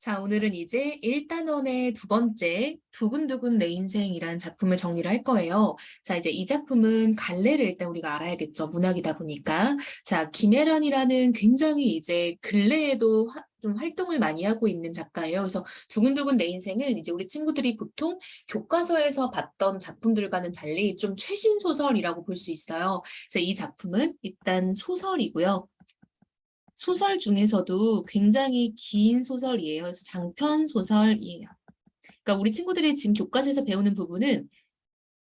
자, 오늘은 이제 1단원의 두 번째 두근두근 내 인생이라는 작품을 정리를 할 거예요. 자, 이제 이 작품은 갈래를 일단 우리가 알아야겠죠. 문학이다 보니까. 자, 김혜란이라는 굉장히 이제 근래에도 좀 활동을 많이 하고 있는 작가예요. 그래서 두근두근 내 인생은 이제 우리 친구들이 보통 교과서에서 봤던 작품들과는 달리 좀 최신 소설이라고 볼 수 있어요. 그래서 이 작품은 일단 소설이고요. 소설 중에서도 굉장히 긴 소설이에요. 그래서 장편 소설이에요. 그러니까 우리 친구들이 지금 교과서에서 배우는 부분은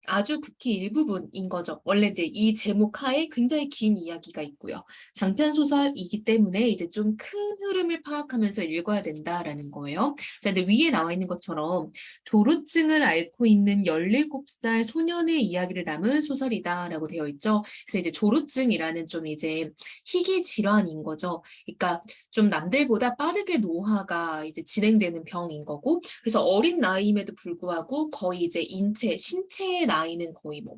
아주 극히 일부분인 거죠. 원래 이제 이 제목 하에 굉장히 긴 이야기가 있고요. 장편 소설이기 때문에 이제 좀 큰 흐름을 파악하면서 읽어야 된다라는 거예요. 자, 근데 위에 나와 있는 것처럼 조루증을 앓고 있는 17살 소년의 이야기를 담은 소설이다라고 되어 있죠. 그래서 이제 조루증이라는 좀 이제 희귀 질환인 거죠. 그러니까 좀 남들보다 빠르게 노화가 이제 진행되는 병인 거고, 그래서 어린 나이임에도 불구하고 거의 이제 신체의 나이는 거의 뭐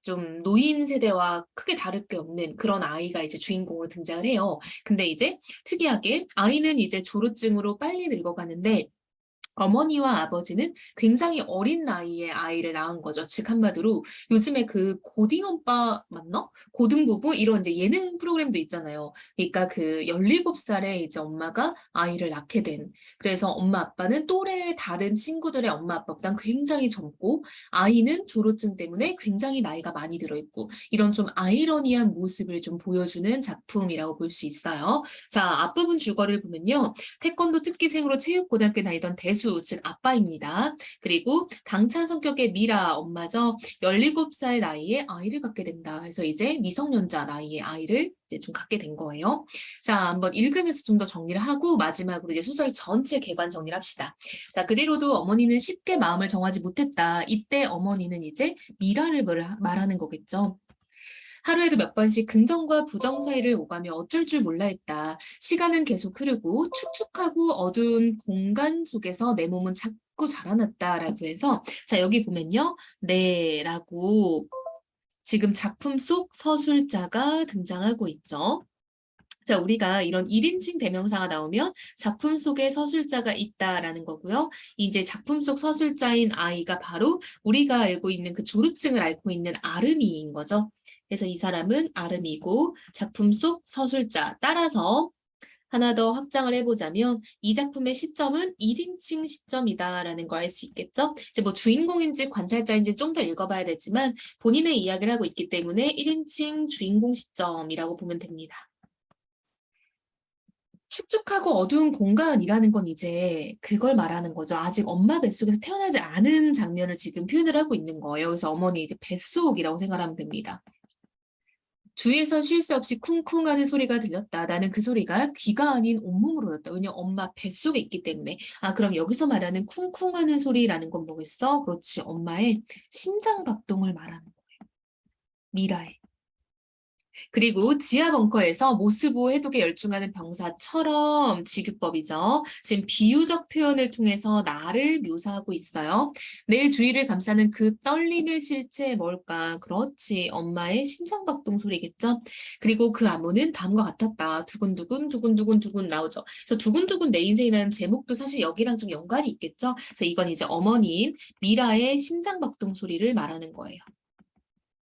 좀 노인 세대와 크게 다를 게 없는 그런 아이가 이제 주인공으로 등장을 해요. 근데 이제 특이하게 아이는 이제 조루증으로 빨리 늙어가는데 어머니와 아버지는 굉장히 어린 나이에 아이를 낳은 거죠. 즉 한마디로 요즘에 그 고딩 오빠 맞나? 고등 부부 이런 이제 예능 프로그램도 있잖아요. 그러니까 그 17살에 이제 엄마가 아이를 낳게 된. 그래서 엄마 아빠는 또래 다른 친구들의 엄마 아빠보단 굉장히 젊고 아이는 졸업증 때문에 굉장히 나이가 많이 들어 있고 이런 좀 아이러니한 모습을 좀 보여주는 작품이라고 볼 수 있어요. 자, 앞부분 줄거리를 보면요. 태권도 특기생으로 체육고등학교 다니던 대수, 즉 아빠입니다. 그리고 당찬 성격의 미라 엄마죠. 17살 나이에 아이를 갖게 된다. 그래서 이제 미성년자 나이에 아이를 이제 좀 갖게 된 거예요. 자, 한번 읽으면서 좀 더 정리를 하고 마지막으로 이제 소설 전체 개관 정리를 합시다. 자, 그대로도 어머니는 쉽게 마음을 정하지 못했다. 이때 어머니는 이제 미라를 말하는 거겠죠. 하루에도 몇 번씩 긍정과 부정 사이를 오가며 어쩔 줄 몰라 했다. 시간은 계속 흐르고 축축하고 어두운 공간 속에서 내 몸은 자꾸 자라났다라고 해서 자, 여기 보면요. 네라고 지금 작품 속 서술자가 등장하고 있죠. 자, 우리가 이런 1인칭 대명사가 나오면 작품 속에 서술자가 있다라는 거고요. 이제 작품 속 서술자인 아이가 바로 우리가 알고 있는 그 조루증을 앓고 있는 아름이인 거죠. 그래서 이 사람은 아름이고 작품 속 서술자. 따라서 하나 더 확장을 해보자면 이 작품의 시점은 1인칭 시점이다라는 걸 알 수 있겠죠? 이제 뭐 주인공인지 관찰자인지 좀 더 읽어봐야 되지만 본인의 이야기를 하고 있기 때문에 1인칭 주인공 시점이라고 보면 됩니다. 축축하고 어두운 공간이라는 건 이제 그걸 말하는 거죠. 아직 엄마 뱃속에서 태어나지 않은 장면을 지금 표현을 하고 있는 거예요. 그래서 어머니 이제 뱃속이라고 생각하면 됩니다. 주위에선 쉴 새 없이 쿵쿵하는 소리가 들렸다. 나는 그 소리가 귀가 아닌 온몸으로 났다. 왜냐면 엄마 뱃속에 있기 때문에. 아, 그럼 여기서 말하는 쿵쿵하는 소리라는 건 뭐겠어? 그렇지. 엄마의 심장 박동을 말하는 거예요. 미라의. 그리고 지하 벙커에서 모스보 해독에 열중하는 병사처럼 지규법이죠. 지금 비유적 표현을 통해서 나를 묘사하고 있어요. 내 주위를 감싸는 그 떨림의 실체 뭘까? 그렇지. 엄마의 심장박동 소리겠죠. 그리고 그 암호는 다음과 같았다. 두근두근 두근두근 두근 나오죠. 그래서 두근두근 내 인생이라는 제목도 사실 여기랑 좀 연관이 있겠죠. 그래서 이건 이제 어머니인 미라의 심장박동 소리를 말하는 거예요.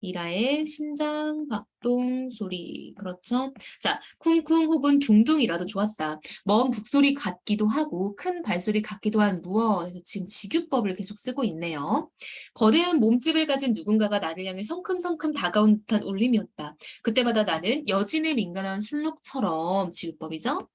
미라의 심장 박동 소리. 그렇죠? 자, 쿵쿵 혹은 둥둥이라도 좋았다. 먼 북소리 같기도 하고 큰 발소리 같기도 한 무어. 지금 직유법을 계속 쓰고 있네요. 거대한 몸집을 가진 누군가가 나를 향해 성큼성큼 다가온 듯한 울림이었다. 그때마다 나는 여진의 민감한 술록처럼 직유법이죠.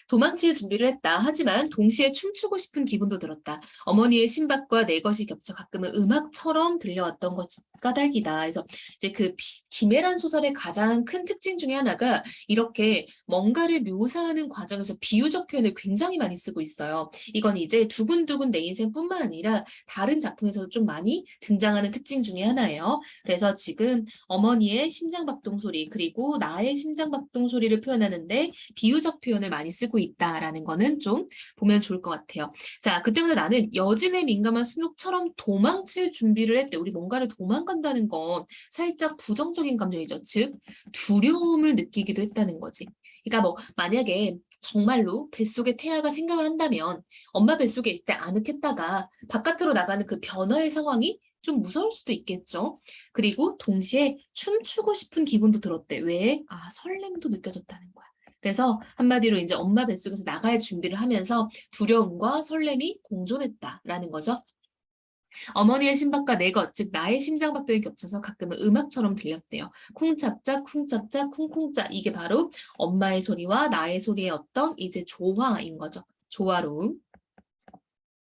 도망칠 준비를 했다. 하지만 동시에 춤추고 싶은 기분도 들었다. 어머니의 신박과 내 것이 겹쳐 가끔은 음악처럼 들려왔던 것이 까닭이다. 그래서 이제 그 김애란 소설의 가장 큰 특징 중에 하나가 이렇게 뭔가를 묘사하는 과정에서 비유적 표현을 굉장히 많이 쓰고 있어요. 이건 이제 두근두근 내 인생뿐만 아니라 다른 작품에서도 좀 많이 등장하는 특징 중에 하나예요. 그래서 지금 어머니의 심장박동 소리 그리고 나의 심장박동 소리를 표현하는데 비유적 표현을 많이 쓰고 있다라는 거는 좀 보면 좋을 것 같아요. 자, 그때마다 나는 여진의 민감한 순옥처럼 도망칠 준비를 했대. 우리 뭔가를 도망간다는 건 살짝 부정적인 감정이죠. 즉, 두려움을 느끼기도 했다는 거지. 그러니까 뭐 만약에 정말로 뱃속에 태아가 생각을 한다면 엄마 뱃속에 있을 때 아늑했다가 바깥으로 나가는 그 변화의 상황이 좀 무서울 수도 있겠죠. 그리고 동시에 춤추고 싶은 기분도 들었대. 왜? 아, 설렘도 느껴졌다는 거야. 그래서 한마디로 이제 엄마 뱃속에서 나갈 준비를 하면서 두려움과 설렘이 공존했다라는 거죠. 어머니의 심박과 내 것, 즉 나의 심장박동이 겹쳐서 가끔은 음악처럼 들렸대요. 쿵짝짝, 쿵짝짝, 쿵쿵짝. 이게 바로 엄마의 소리와 나의 소리의 어떤 이제 조화인 거죠. 조화로움.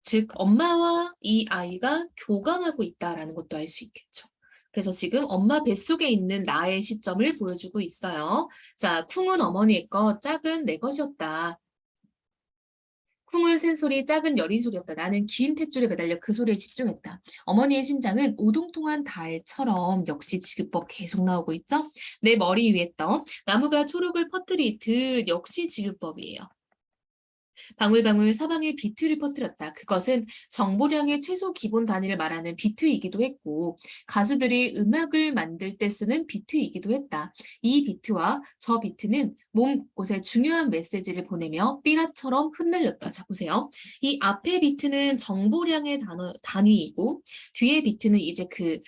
즉 엄마와 이 아이가 교감하고 있다라는 것도 알 수 있겠죠. 그래서 지금 엄마 뱃속에 있는 나의 시점을 보여주고 있어요. 자, 쿵은 어머니의 것, 짝은 내 것이었다. 쿵은 센소리, 짝은 여린 소리였다. 나는 긴 탯줄에 매달려 그 소리에 집중했다. 어머니의 심장은 오동통한 달처럼 역시 지급법 계속 나오고 있죠? 내 머리 위에 떠 나무가 초록을 퍼뜨리듯 역시 지급법이에요. 방울방울 사방에 비트를 퍼뜨렸다. 그것은 정보량의 최소 기본 단위를 말하는 비트이기도 했고 가수들이 음악을 만들 때 쓰는 비트이기도 했다. 이 비트와 저 비트는 몸 곳곳에 중요한 메시지를 보내며 삐라처럼 흩날렸다. 자 보세요. 이 앞에 비트는 정보량의 단위이고 뒤에 비트는 이제 그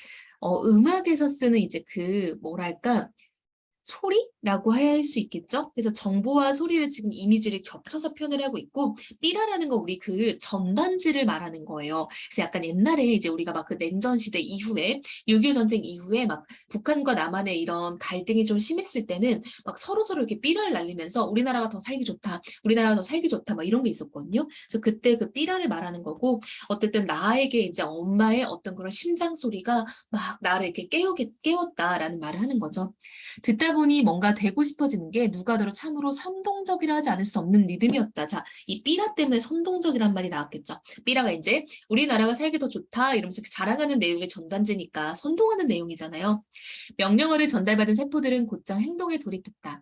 음악에서 쓰는 이제 그 뭐랄까 소리라고 해야 할 수 있겠죠? 그래서 정보와 소리를 지금 이미지를 겹쳐서 표현을 하고 있고 삐라라는 거 우리 그 전단지를 말하는 거예요. 그래서 약간 옛날에 이제 우리가 막 그 냉전 시대 이후에 6.25 전쟁 이후에 막 북한과 남한의 이런 갈등이 좀 심했을 때는 막 서로서로 이렇게 삐라를 날리면서 우리나라가 더 살기 좋다, 우리나라가 더 살기 좋다 막 이런 게 있었거든요. 그래서 그때 그 삐라를 말하는 거고 어쨌든 나에게 이제 엄마의 어떤 그런 심장 소리가 막 나를 이렇게 깨웠다라는 말을 하는 거죠. 듣다 보니 뭔가 되고 싶어지는 게 누가 들어 참으로 선동적이라 하지 않을 수 없는 리듬이었다. 자, 이 삐라 때문에 선동적이란 말이 나왔겠죠. 삐라가 이제 우리나라가 살기 더 좋다 이러면서 자랑하는 내용의 전단지니까 선동하는 내용이잖아요. 명령어를 전달받은 세포들은 곧장 행동에 돌입했다.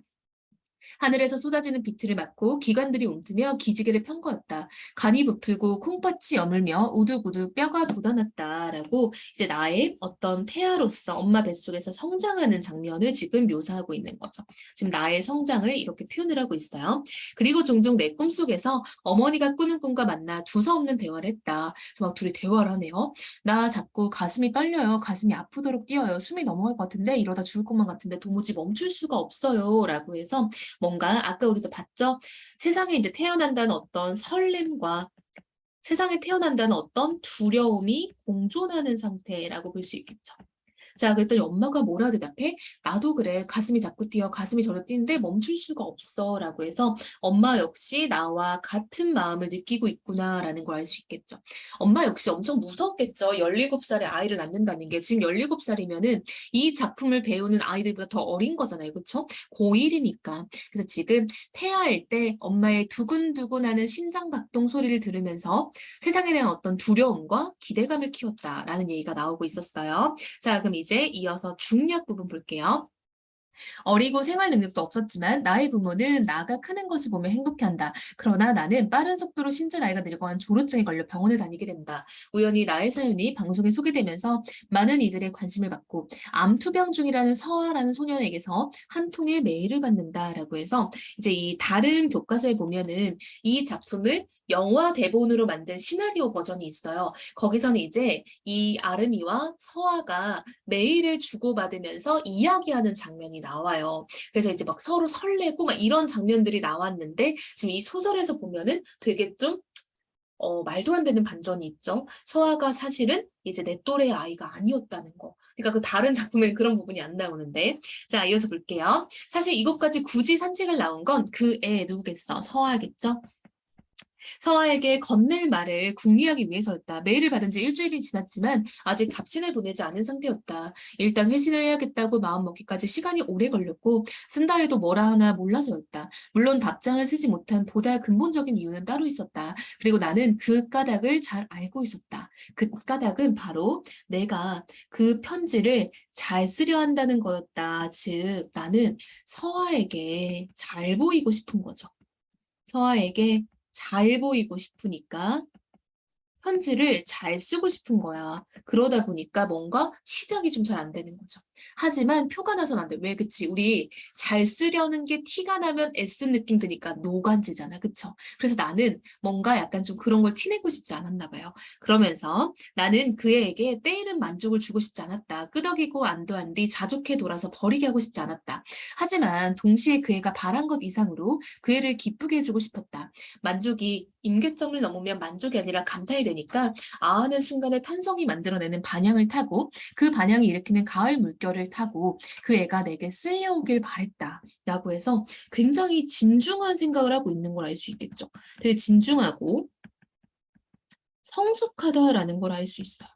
하늘에서 쏟아지는 비트를 맞고 기관들이 움트며 기지개를 편 거였다. 간이 부풀고 콩팥이 여물며 우두구두 뼈가 돋아났다라고 이제 나의 어떤 태아로서 엄마 뱃속에서 성장하는 장면을 지금 묘사하고 있는 거죠. 지금 나의 성장을 이렇게 표현을 하고 있어요. 그리고 종종 내 꿈속에서 어머니가 꾸는 꿈과 만나 두서없는 대화를 했다. 그래서 막 둘이 대화를 하네요. 나 자꾸 가슴이 떨려요. 가슴이 아프도록 뛰어요. 숨이 넘어갈 것 같은데 이러다 죽을 것만 같은데 도무지 멈출 수가 없어요. 라고 해서 뭔가 아까 우리도 봤죠? 세상에 이제 태어난다는 어떤 설렘과 세상에 태어난다는 어떤 두려움이 공존하는 상태라고 볼 수 있겠죠. 자, 그랬더니 엄마가 뭐라 대답해? 나도 그래. 가슴이 자꾸 뛰어. 가슴이 저려 뛰는데 멈출 수가 없어. 라고 해서 엄마 역시 나와 같은 마음을 느끼고 있구나라는 걸 알 수 있겠죠. 엄마 역시 엄청 무섭겠죠. 17살에 아이를 낳는다는 게. 지금 17살이면은 이 작품을 배우는 아이들보다 더 어린 거잖아요. 그렇죠? 고1이니까. 그래서 지금 태아일 때 엄마의 두근두근하는 심장박동 소리를 들으면서 세상에 대한 어떤 두려움과 기대감을 키웠다라는 얘기가 나오고 있었어요. 자, 그럼 이제 이어서 중력 부분 볼게요. 어리고 생활 능력도 없었지만 나의 부모는 나가 크는 것을 보며 행복해한다. 그러나 나는 빠른 속도로 신체 나이가 늙어간 조루증에 걸려 병원에 다니게 된다. 우연히 나의 사연이 방송에 소개되면서 많은 이들의 관심을 받고 암투병 중이라는 서아라는 소년에게서 한 통의 메일을 받는다라고 해서 이제 이 다른 교과서에 보면은 이 작품을 영화 대본으로 만든 시나리오 버전이 있어요. 거기서는 이제 이 아름이와 서아가 메일을 주고받으면서 이야기하는 장면이 나와요. 그래서 이제 막 서로 설레고 막 이런 장면들이 나왔는데 지금 이 소설에서 보면은 되게 좀 말도 안 되는 반전이 있죠. 서아가 사실은 이제 내 또래의 아이가 아니었다는 거. 그러니까 그 다른 작품에는 그런 부분이 안 나오는데. 자, 이어서 볼게요. 사실 이것까지 굳이 산책을 나온 건 그 애 누구겠어? 서아겠죠? 서아에게 건넬 말을 궁리하기 위해서였다. 메일을 받은 지 일주일이 지났지만 아직 답신을 보내지 않은 상태였다. 일단 회신을 해야겠다고 마음먹기까지 시간이 오래 걸렸고 쓴다 해도 뭐라 하나 몰라서였다. 물론 답장을 쓰지 못한 보다 근본적인 이유는 따로 있었다. 그리고 나는 그 까닭을 잘 알고 있었다. 그 까닭은 바로 내가 그 편지를 잘 쓰려 한다는 거였다. 즉 나는 서아에게 잘 보이고 싶은 거죠. 서아에게 잘 보이고 싶으니까 편지를 잘 쓰고 싶은 거야. 그러다 보니까 뭔가 시작이 좀 잘 안 되는 거죠. 하지만 표가 나선 안 돼. 왜? 그치? 우리 잘 쓰려는 게 티가 나면 애쓴 느낌 드니까 노간지잖아. 그쵸? 그래서 나는 뭔가 약간 좀 그런 걸 티내고 싶지 않았나 봐요. 그러면서 나는 그 애에게 때이른 만족을 주고 싶지 않았다. 끄덕이고 안도 안 뒤 자족해 돌아서 버리게 하고 싶지 않았다. 하지만 동시에 그 애가 바란 것 이상으로 그 애를 기쁘게 해주고 싶었다. 만족이 임계점을 넘으면 만족이 아니라 감탄이 되니까 아하는 순간에 탄성이 만들어내는 반향을 타고 그 반향이 일으키는 가을 물결을 타고 그 애가 내게 쓸려오길 바랬다. 라고 해서 굉장히 진중한 생각을 하고 있는 걸 알 수 있겠죠. 되게 진중하고 성숙하다라는 걸 알 수 있어요.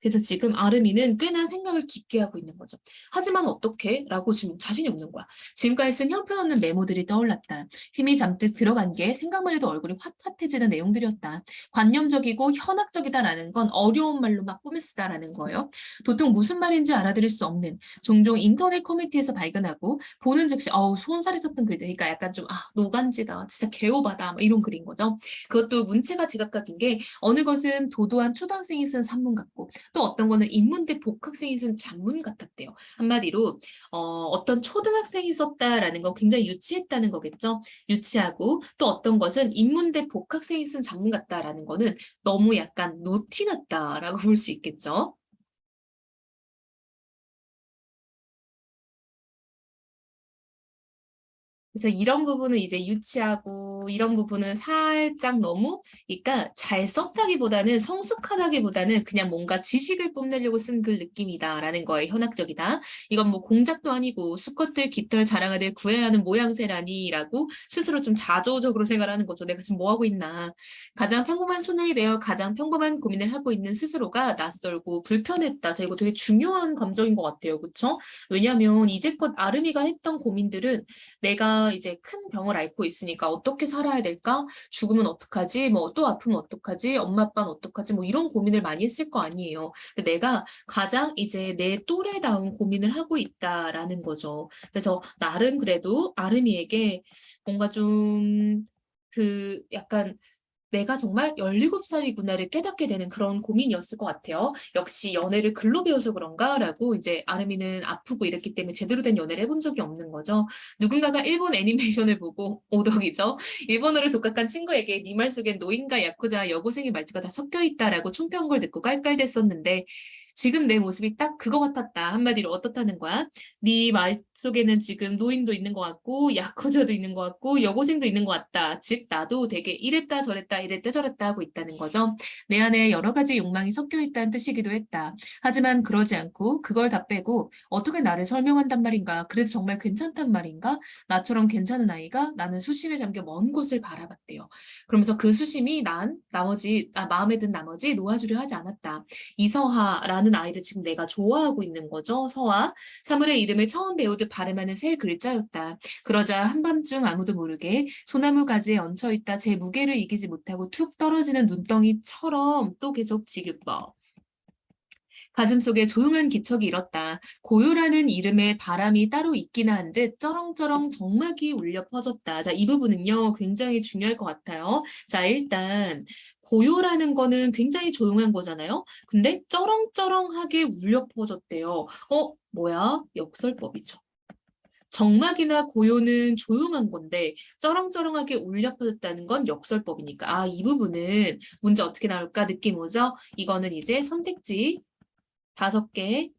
그래서 지금 아름이는 꽤나 생각을 깊게 하고 있는 거죠. 하지만 어떻게? 라고 지금 자신이 없는 거야. 지금까지 쓴 형편없는 메모들이 떠올랐다. 힘이 잠뜩 들어간 게 생각만 해도 얼굴이 핫핫해지는 내용들이었다. 관념적이고 현학적이다라는 건 어려운 말로 막 꾸며 쓰다라는 거예요. 도통 무슨 말인지 알아들을 수 없는 종종 인터넷 커뮤니티에서 발견하고 보는 즉시 손살이 쳤던 글들. 그러니까 약간 좀 노간지다. 진짜 개오바다. 막 이런 글인 거죠. 그것도 문체가 제각각인 게 어느 것은 도도한 초등학생이 쓴 산문 같고 또 어떤 거는 인문대 복학생이 쓴 작문 같았대요. 한마디로 어떤 초등학생이 썼다라는 건 굉장히 유치했다는 거겠죠. 유치하고 또 어떤 것은 인문대 복학생이 쓴 작문 같다라는 거는 너무 약간 노티났다라고 볼 수 있겠죠. 그래서 이런 부분은 이제 유치하고 이런 부분은 살짝 너무 그러니까 잘 썼다기보다는 성숙하다기보다는 그냥 뭔가 지식을 뽐내려고 쓴 글 느낌이다라는 거에 현학적이다. 이건 뭐 공작도 아니고 수컷들 깃털 자랑하듯 구해야 하는 모양새라니라고 스스로 좀 자조적으로 생각하는 거죠. 내가 지금 뭐 하고 있나. 가장 평범한 소년이 되어 가장 평범한 고민을 하고 있는 스스로가 낯설고 불편했다. 자, 이거 되게 중요한 감정인 것 같아요. 그렇죠? 왜냐하면 이제껏 아름이가 했던 고민들은 내가 이제 큰 병을 앓고 있으니까 어떻게 살아야 될까? 죽으면 어떡하지? 뭐 또 아프면 어떡하지? 엄마 아빠는 어떡하지? 뭐 이런 고민을 많이 했을 거 아니에요. 근데 내가 가장 이제 내 또래다운 고민을 하고 있다라는 거죠. 그래서 나름 그래도 아름이에게 뭔가 좀 그 약간 내가 정말 17살이구나를 깨닫게 되는 그런 고민이었을 것 같아요. 역시 연애를 글로 배워서 그런가라고 이제 아름이는 아프고 이랬기 때문에 제대로 된 연애를 해본 적이 없는 거죠. 누군가가 일본 애니메이션을 보고 오덕이죠. 일본어를 독학한 친구에게 네 말 속엔 노인과 야쿠자 여고생의 말투가 다 섞여 있다라고 총평한 걸 듣고 깔깔댔었는데 지금 내 모습이 딱 그거 같았다. 한마디로 어떻다는 거야? 네 말 속에는 지금 노인도 있는 것 같고 야쿠자도 있는 것 같고 여고생도 있는 것 같다. 즉 나도 되게 이랬다 저랬다 이랬다 저랬다 하고 있다는 거죠. 내 안에 여러 가지 욕망이 섞여 있다는 뜻이기도 했다. 하지만 그러지 않고 그걸 다 빼고 어떻게 나를 설명한단 말인가? 그래도 정말 괜찮단 말인가? 나처럼 괜찮은 아이가 나는 수심에 잠겨 먼 곳을 바라봤대요. 그러면서 그 수심이 마음에 든 나머지 놓아주려 하지 않았다. 이서하라는 아이를 지금 내가 좋아하고 있는 거죠. 서하. 사물의 이름을 처음 배우듯 발음하는 세 글자였다. 그러자 한밤중 아무도 모르게 소나무 가지에 얹혀있다 제 무게를 이기지 못하고 툭 떨어지는 눈덩이처럼 또 계속 지글뻐. 가슴속에 조용한 기척이 일었다. 고요라는 이름의 바람이 따로 있긴 한 듯 쩌렁쩌렁 정막이 울려 퍼졌다. 자, 이 부분은요, 굉장히 중요할 것 같아요. 자, 일단 고요라는 거는 굉장히 조용한 거잖아요. 근데 쩌렁쩌렁하게 울려 퍼졌대요. 뭐야? 역설법이죠. 정막이나 고요는 조용한 건데 쩌렁쩌렁하게 울려 퍼졌다는 건 역설법이니까 이 부분은 문제 어떻게 나올까 느낌 오죠? 이거는 이제 선택지 5개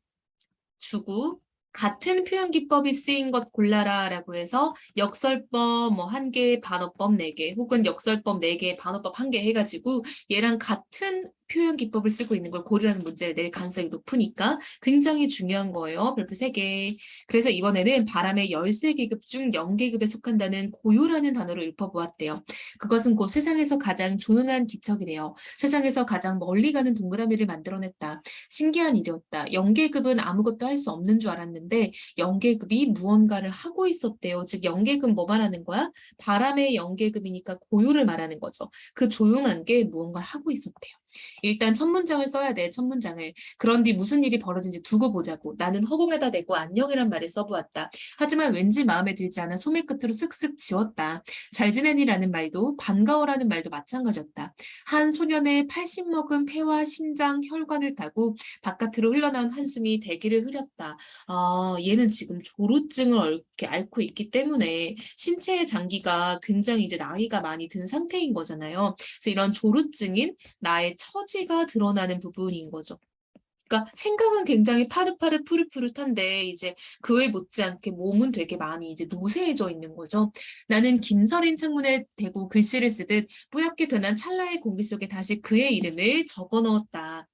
주고 같은 표현 기법이 쓰인 것 골라라라고 해서 역설법 뭐 1개, 반어법 4개 혹은 역설법 4개, 반어법 1개 해가지고 얘랑 같은 표현 기법을 쓰고 있는 걸 고르라는 문제를 낼 가능성이 높으니까 굉장히 중요한 거예요. 별표 3개. 그래서 이번에는 바람의 13계급 중 0계급에 속한다는 고요라는 단어로 읊어보았대요. 그것은 곧 세상에서 가장 조용한 기척이래요. 세상에서 가장 멀리 가는 동그라미를 만들어냈다. 신기한 일이었다. 0계급은 아무것도 할 수 없는 줄 알았는데 0계급이 무언가를 하고 있었대요. 즉 0계급 뭐 말하는 거야? 바람의 0계급이니까 고요를 말하는 거죠. 그 조용한 게 무언가를 하고 있었대요. 일단 첫 문장을 써야 돼, 첫 문장을. 그런 뒤 무슨 일이 벌어진지 두고 보자고. 나는 허공에다 대고 안녕이란 말을 써보았다. 하지만 왠지 마음에 들지 않아 소매 끝으로 슥슥 지웠다. 잘 지내니라는 말도 반가워라는 말도 마찬가지였다. 한 소년의 80 먹은 폐와 심장, 혈관을 타고 바깥으로 흘러나온 한숨이 대기를 흐렸다. 아, 얘는 지금 조루증을 이렇게 앓고 있기 때문에 신체의 장기가 굉장히 이제 나이가 많이 든 상태인 거잖아요. 그래서 이런 조루증인 나의 처지가 드러나는 부분인 거죠. 그러니까 생각은 굉장히 파릇파릇 푸릇푸릇한데 이제 그에 못지않게 몸은 되게 많이 이제 노쇠해져 있는 거죠. 나는 김서린 창문에 대고 글씨를 쓰듯 뿌옇게 변한 찰나의 공기 속에 다시 그의 이름을 적어 넣었다.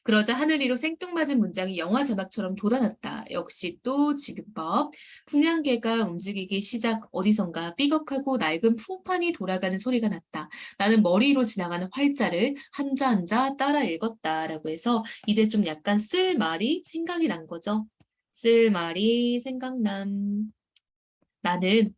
그러자 하늘 위로 생뚱맞은 문장이 영화 자막처럼 돋아났다. 역시 또 지규법. 풍량계가 움직이기 시작 어디선가 삐걱하고 낡은 풍판이 돌아가는 소리가 났다. 나는 머리 위로 지나가는 활자를 한자 한자 따라 읽었다라고 해서 이제 좀 약간 쓸 말이 생각이 난 거죠. 쓸 말이 생각남. 나는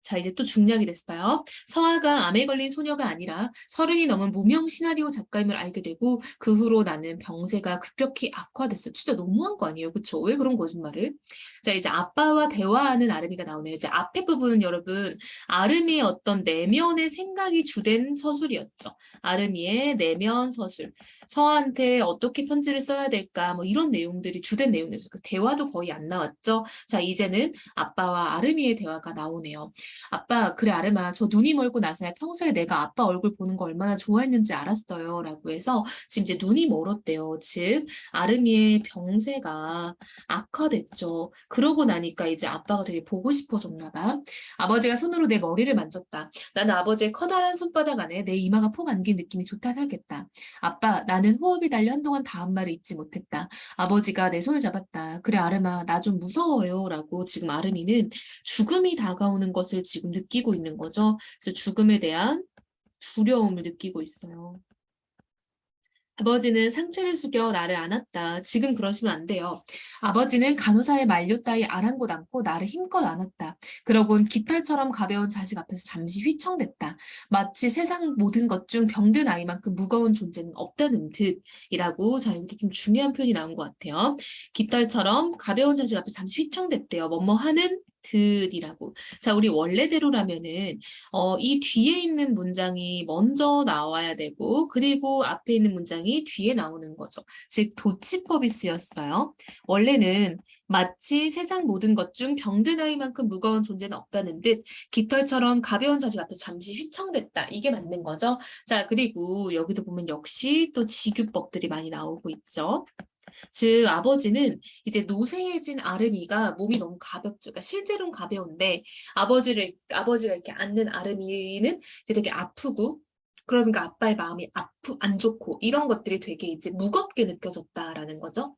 자, 이제 또 중략이 됐어요. 서아가 암에 걸린 소녀가 아니라 30이 넘은 무명 시나리오 작가임을 알게 되고 그 후로 나는 병세가 급격히 악화됐어요. 진짜 너무한 거 아니에요? 그쵸? 왜 그런 거짓말을? 자, 이제 아빠와 대화하는 아름이가 나오네요. 이제 앞에 부분은 여러분 아름이의 어떤 내면의 생각이 주된 서술이었죠. 아름이의 내면 서술. 서아한테 어떻게 편지를 써야 될까? 뭐 이런 내용들이 주된 내용이었어요. 그 대화도 거의 안 나왔죠. 자, 이제는 아빠와 아름이의 대화가 나오네요. 아빠, 그래, 아름아, 저 눈이 멀고 나서야 평소에 내가 아빠 얼굴 보는 거 얼마나 좋아했는지 알았어요. 라고 해서 지금 이제 눈이 멀었대요. 즉, 아름이의 병세가 악화됐죠. 그러고 나니까 이제 아빠가 되게 보고 싶어졌나 봐. 아버지가 손으로 내 머리를 만졌다. 나는 아버지의 커다란 손바닥 안에 내 이마가 폭 안긴 느낌이 좋다 생각했다. 아빠, 나는 호흡이 달려 한동안 다음 말을 잊지 못했다. 아버지가 내 손을 잡았다. 그래, 아름아, 나 좀 무서워요. 라고 지금 아름이는 죽음이 다가오는 것을 지금 느끼고 있는 거죠. 그래서 죽음에 대한 두려움을 느끼고 있어요. 아버지는 상체를 숙여 나를 안았다. 지금 그러시면 안 돼요. 아버지는 간호사의 만류 따위 아랑곳 않고 나를 힘껏 안았다. 그러곤 깃털처럼 가벼운 자식 앞에서 잠시 휘청댔다. 마치 세상 모든 것 중 병든 아이만큼 무거운 존재는 없다는 듯이라고. 자, 여기 좀 중요한 표현이 나온 것 같아요. 깃털처럼 가벼운 자식 앞에서 잠시 휘청댔대요. 뭐뭐 하는 듯이라고. 자, 우리 원래대로라면은 이 뒤에 있는 문장이 먼저 나와야 되고, 그리고 앞에 있는 문장이 뒤에 나오는 거죠. 즉, 도치법이 쓰였어요. 원래는 마치 세상 모든 것 중 병든 아이만큼 무거운 존재는 없다는 듯 깃털처럼 가벼운 자식 앞에서 잠시 휘청댔다. 이게 맞는 거죠. 자, 그리고 여기도 보면 역시 또 직유법들이 많이 나오고 있죠. 즉 아버지는 이제 노쇠해진 아름이가 몸이 너무 가볍죠. 그러니까 실제로는 가벼운데 아버지가 이렇게 앉는 아름이는 이제 되게 아프고 그러니까 아빠의 마음이 안 좋고 이런 것들이 되게 이제 무겁게 느껴졌다라는 거죠.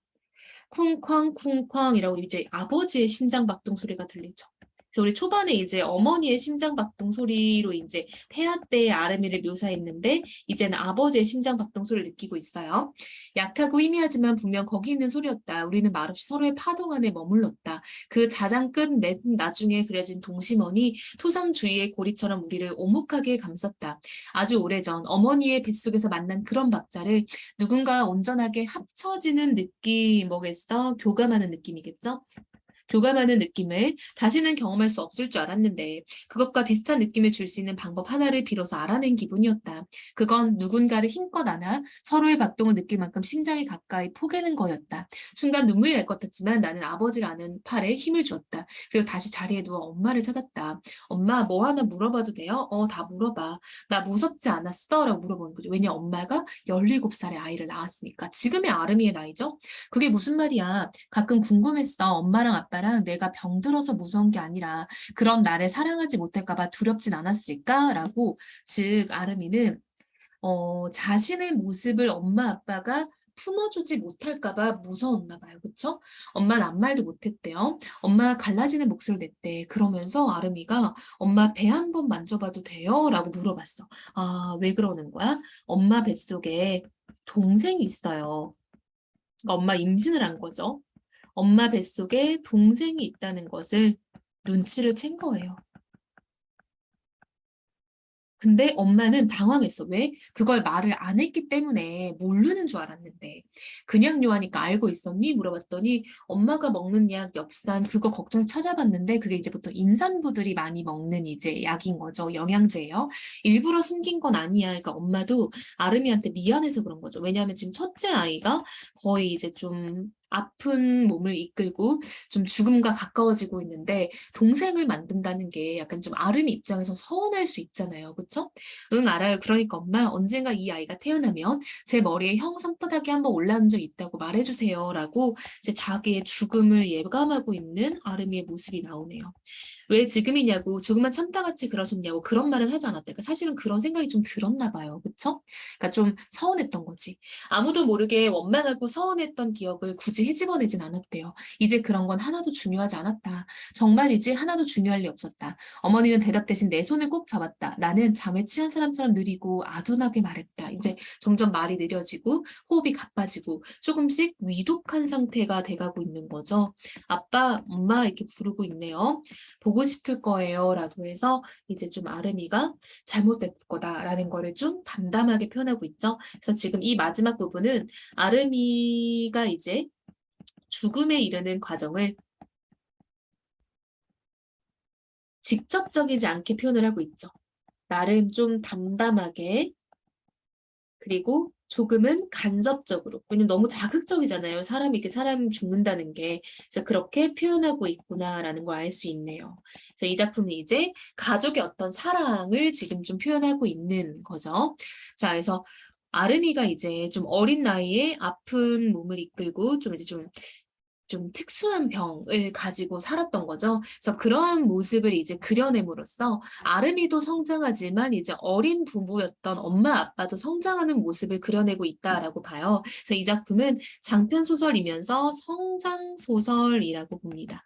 쿵쾅쿵쾅이라고 이제 아버지의 심장박동 소리가 들리죠. 그래서 우리 초반에 이제 어머니의 심장박동 소리로 이제 태아 때의 아름이를 묘사했는데 이제는 아버지의 심장박동 소리를 느끼고 있어요. 약하고 희미하지만 분명 거기 있는 소리였다. 우리는 말없이 서로의 파동 안에 머물렀다. 그 자장 끝 맨 나중에 그려진 동심원이 토성 주위의 고리처럼 우리를 오목하게 감쌌다. 아주 오래전 어머니의 뱃속에서 만난 그런 박자를 누군가 온전하게 합쳐지는 느낌 뭐겠어? 교감하는 느낌이겠죠? 교감하는 느낌을 다시는 경험할 수 없을 줄 알았는데 그것과 비슷한 느낌을 줄 수 있는 방법 하나를 비로소 알아낸 기분이었다. 그건 누군가를 힘껏 안아 서로의 박동을 느낄 만큼 심장이 가까이 포개는 거였다. 순간 눈물이 날 것 같지만 나는 아버지를 아는 팔에 힘을 주었다. 그리고 다시 자리에 누워 엄마를 찾았다. 엄마 뭐 하나 물어봐도 돼요? 다 물어봐. 나 무섭지 않았어? 라고 물어보는 거죠. 왜냐 엄마가 17살의 아이를 낳았으니까. 지금의 아름이의 나이죠? 그게 무슨 말이야? 가끔 궁금했어. 엄마랑 아빠랑 내가 병들어서 무서운 게 아니라 그런 나를 사랑하지 못할까 봐 두렵진 않았을까라고. 즉 아름이는 자신의 모습을 엄마 아빠가 품어주지 못할까 봐 무서웠나 봐요. 그쵸? 엄마는 아무 말도 못했대요. 엄마가 갈라지는 목소리를 냈대. 그러면서 아름이가 엄마 배 한 번 만져봐도 돼요? 라고 물어봤어. 아, 왜 그러는 거야? 엄마 뱃속에 동생이 있어요. 그러니까 엄마 임신을 한 거죠. 엄마 뱃속에 동생이 있다는 것을 눈치를 챈 거예요. 근데 엄마는 당황했어. 왜? 그걸 말을 안 했기 때문에 모르는 줄 알았는데. 그냥요 하니까 알고 있었니? 물어봤더니 엄마가 먹는 약 엽산 그거 걱정해서 찾아봤는데 그게 이제 보통 임산부들이 많이 먹는 이제 약인 거죠. 영양제예요. 일부러 숨긴 건 아니야. 그러니까 엄마도 아름이한테 미안해서 그런 거죠. 왜냐하면 지금 첫째 아이가 거의 이제 좀 아픈 몸을 이끌고 좀 죽음과 가까워지고 있는데 동생을 만든다는 게 약간 좀 아름이 입장에서 서운할 수 있잖아요. 그쵸? 응, 알아요. 그러니까 엄마 언젠가 이 아이가 태어나면 제 머리에 형 산바닥이 한번 올라온 적 있다고 말해주세요. 라고 이제 자기의 죽음을 예감하고 있는 아름이의 모습이 나오네요. 왜 지금이냐고 조금만 참다같이 그러셨냐고 그런 말은 하지 않았다. 그러니까 사실은 그런 생각이 좀 들었나 봐요. 그쵸? 그러니까 좀 서운했던 거지. 아무도 모르게 원망하고 서운했던 기억을 굳이 헤집어내진 않았대요. 이제 그런 건 하나도 중요하지 않았다. 정말이지 하나도 중요할 리 없었다. 어머니는 대답 대신 내 손을 꼭 잡았다. 나는 잠에 취한 사람처럼 느리고 아둔하게 말했다. 이제 점점 말이 느려지고 호흡이 가빠지고 조금씩 위독한 상태가 돼가고 있는 거죠. 아빠, 엄마 이렇게 부르고 있네요. 보고 싶을 거예요. 라고 해서 이제 좀 아름이가 잘못될 거다라는 거를 좀 담담하게 표현하고 있죠. 그래서 지금 이 마지막 부분은 아름이가 이제 죽음에 이르는 과정을 직접적이지 않게 표현을 하고 있죠. 나름 좀 담담하게 그리고 조금은 간접적으로. 왜냐면 너무 자극적이잖아요. 사람이 이렇게 사람 죽는다는 게. 그래서 그렇게 표현하고 있구나라는 걸 알 수 있네요. 그래서 이 작품은 이제 가족의 어떤 사랑을 지금 좀 표현하고 있는 거죠. 자, 그래서 아름이가 이제 좀 어린 나이에 아픈 몸을 이끌고 좀 이제 좀 특수한 병을 가지고 살았던 거죠. 그래서 그러한 모습을 이제 그려냄으로써 아름이도 성장하지만 이제 어린 부부였던 엄마 아빠도 성장하는 모습을 그려내고 있다라고 봐요. 그래서 이 작품은 장편 소설이면서 성장 소설이라고 봅니다.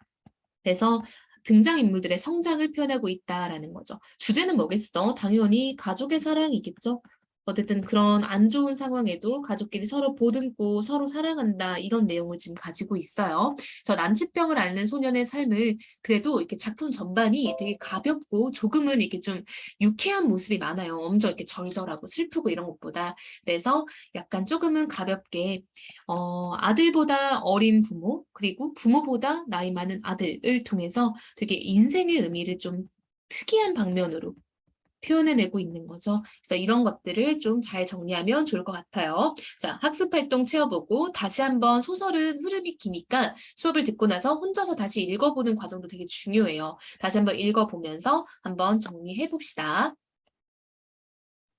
그래서 등장인물들의 성장을 표현하고 있다라는 거죠. 주제는 뭐겠어? 당연히 가족의 사랑이겠죠. 어쨌든 그런 안 좋은 상황에도 가족끼리 서로 보듬고 서로 사랑한다 이런 내용을 지금 가지고 있어요. 그래서 난치병을 앓는 소년의 삶을 그래도 이렇게 작품 전반이 되게 가볍고 조금은 이렇게 좀 유쾌한 모습이 많아요. 엄청 이렇게 절절하고 슬프고 이런 것보다. 그래서 약간 조금은 가볍게 아들보다 어린 부모, 그리고 부모보다 나이 많은 아들을 통해서 되게 인생의 의미를 좀 특이한 방면으로 표현해내고 있는 거죠. 그래서 이런 것들을 좀 잘 정리하면 좋을 것 같아요. 자, 학습활동 채워보고 다시 한번 소설은 흐름이 기니까 수업을 듣고 나서 혼자서 다시 읽어보는 과정도 되게 중요해요. 다시 한번 읽어보면서 한번 정리해봅시다.